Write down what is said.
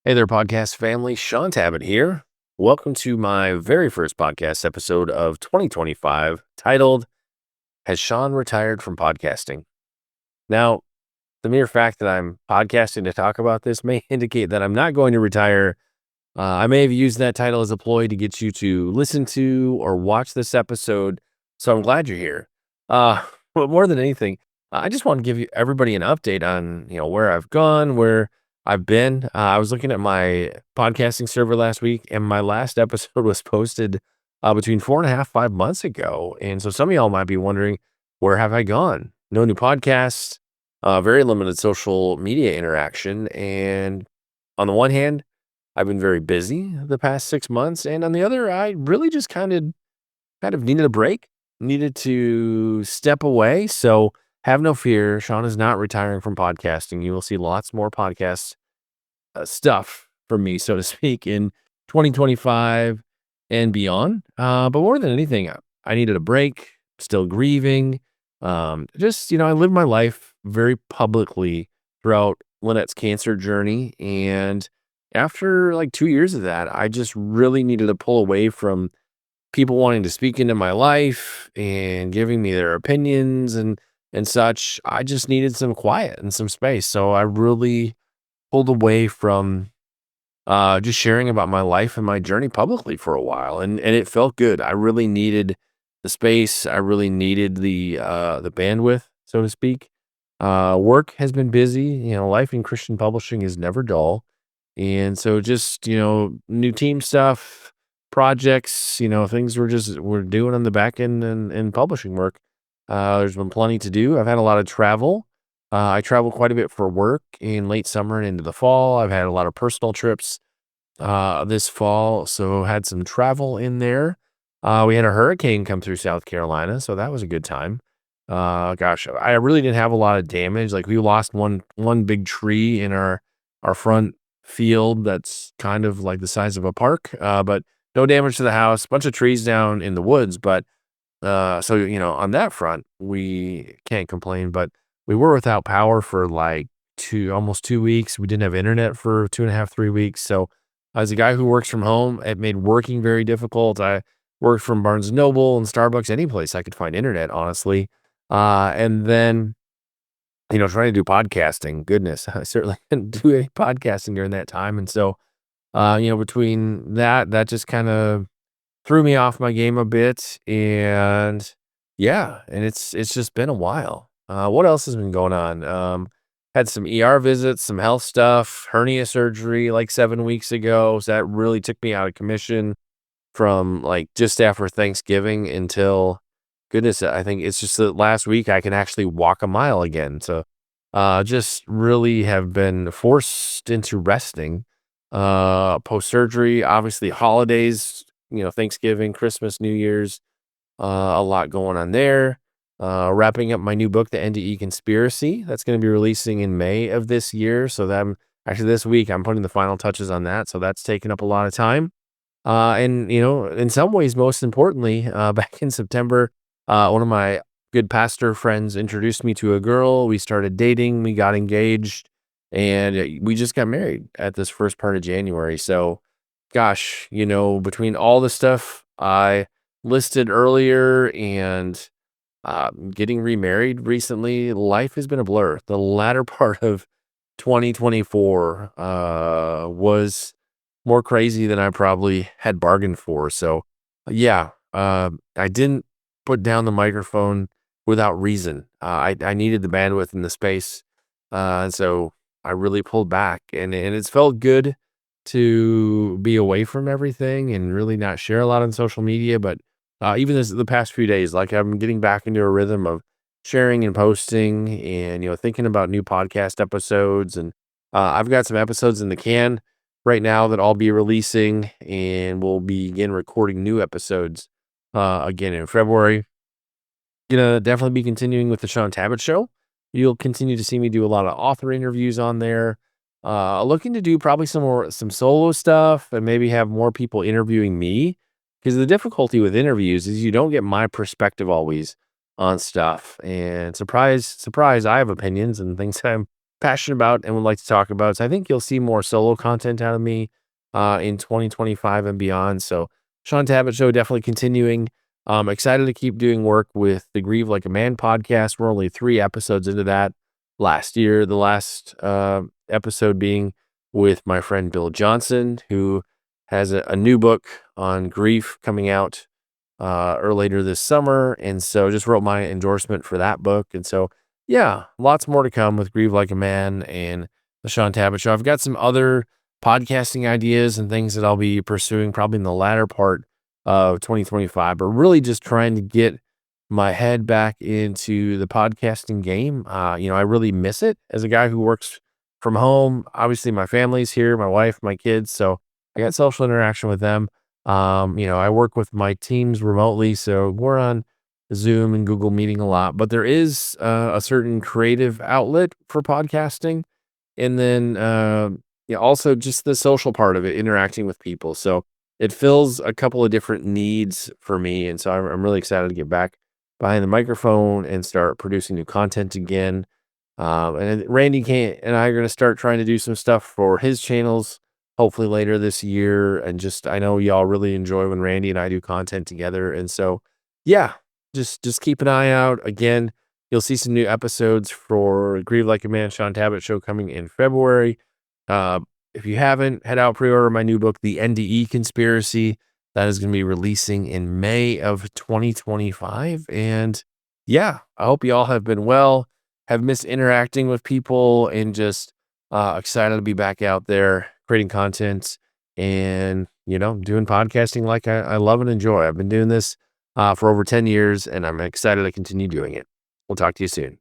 Hey there, podcast family. Shaun Tabatt here. Welcome to my very first podcast episode of 2025, titled Has Shaun Retired from Podcasting? Now, the mere fact that I'm podcasting to talk about this may indicate that I'm not going to retire. I may have used that title as a ploy to get you to listen to or watch this episode. So I'm glad you're here. Uh, but more than anything, I just want to give you everybody an update on where I've gone, where I've been. I was looking at my podcasting server last week, and my last episode was posted between 4.5, 5 months ago. And so some of y'all might be wondering, where have I gone? No new podcasts, very limited social media interaction, and on the one hand, I've been very busy the past 6 months, and on the other, I really just kind of needed a break, needed to step away, so have no fear, Shaun is not retiring from podcasting. You will see lots more podcast, stuff from me, so to speak, in 2025 and beyond, but more than anything, I needed a break, still grieving, I lived my life very publicly throughout Lynette's cancer journey, and after, like, 2 years of that, I just really needed to pull away from people wanting to speak into my life and giving me their opinions and such. I just needed some quiet and some space, so I really pulled away from just sharing about my life and my journey publicly for a while, and it felt good. I really needed the space. I really needed the bandwidth, so to speak. Work has been busy. Life in Christian publishing is never dull, and so just new team stuff, projects, things we're doing on the back end and publishing work. There's been plenty to do. I've had a lot of travel. I travel quite a bit for work in late summer and into the fall. I've had a lot of personal trips this fall, so had some travel in there. We had a hurricane come through South Carolina, so that was a good time. Gosh, I really didn't have a lot of damage. Like, we lost one big tree in our front field that's kind of like the size of a park, but no damage to the house. Bunch of trees down in the woods, but on that front, we can't complain. But we were without power for like almost 2 weeks. We didn't have internet for 2.5, 3 weeks. So as a guy who works from home, it made working very difficult. I worked from Barnes and Noble and Starbucks, any place I could find internet, honestly. And then, trying to do podcasting, goodness, I certainly couldn't do any podcasting during that time. And so, between that just kind of threw me off my game a bit, and yeah, and it's just been a while. What else has been going on? Had some ER visits, some health stuff, hernia surgery like 7 weeks ago. So that really took me out of commission from like just after Thanksgiving until goodness, I think it's just the last week I can actually walk a mile again. So just really have been forced into resting post surgery, obviously holidays, Thanksgiving, Christmas, New Year's, a lot going on there. Wrapping up my new book, The NDE Conspiracy. That's going to be releasing in May of this year. So that actually this week I'm putting the final touches on that. So that's taken up a lot of time. And in some ways, most importantly, back in September, one of my good pastor friends introduced me to a girl. We started dating, we got engaged, and we just got married at this first part of January. So, gosh, between all the stuff I listed earlier and getting remarried recently, life has been a blur. The latter part of 2024 was more crazy than I probably had bargained for. So, yeah, I didn't put down the microphone without reason. I needed the bandwidth and the space, and so I really pulled back, and it's felt good to be away from everything and really not share a lot on social media. But even the past few days, like I'm getting back into a rhythm of sharing and posting, and thinking about new podcast episodes, and I've got some episodes in the can right now that I'll be releasing, and we'll begin recording new episodes again in February. Gonna definitely be continuing with the Shaun Tabatt Show. You'll continue to see me do a lot of author interviews on there. Looking to do probably some solo stuff and maybe have more people interviewing me, because the difficulty with interviews is you don't get my perspective always on stuff. And surprise, surprise, I have opinions and things that I'm passionate about and would like to talk about. So I think you'll see more solo content out of me in 2025 and beyond. So Shaun Tabatt Show definitely continuing. Excited to keep doing work with the Grieve Like a Man podcast. We're only 3 episodes into that last year. The last episode being with my friend Bill Johnson, who has a new book on grief coming out or later this summer. And so just wrote my endorsement for that book. And so, yeah, lots more to come with Grieve Like a Man and the Shaun Tabatt Show. I've got some other podcasting ideas and things that I'll be pursuing probably in the latter part of 2025, but really just trying to get my head back into the podcasting game. I really miss it as a guy who works from home. Obviously, my family's here, my wife, my kids. So I got social interaction with them. I work with my teams remotely, so we're on Zoom and Google Meeting a lot, but there is a certain creative outlet for podcasting. And then, also just the social part of it, interacting with people. So it fills a couple of different needs for me. And so I'm really excited to get back behind the microphone and start producing new content again. And then and I are going to start trying to do some stuff for his channels, hopefully later this year. And just, I know y'all really enjoy when Randy and I do content together. And so, yeah, just keep an eye out. Again, you'll see some new episodes for Grieve Like a Man, Shaun Tabatt Show coming in February. Uh, if you haven't, head out, pre-order my new book, The NDE Conspiracy. That is going to be releasing in May of 2025. And yeah, I hope you all have been well, have missed interacting with people, and just excited to be back out there creating content and, doing podcasting like I love and enjoy. I've been doing this for over 10 years, and I'm excited to continue doing it. We'll talk to you soon.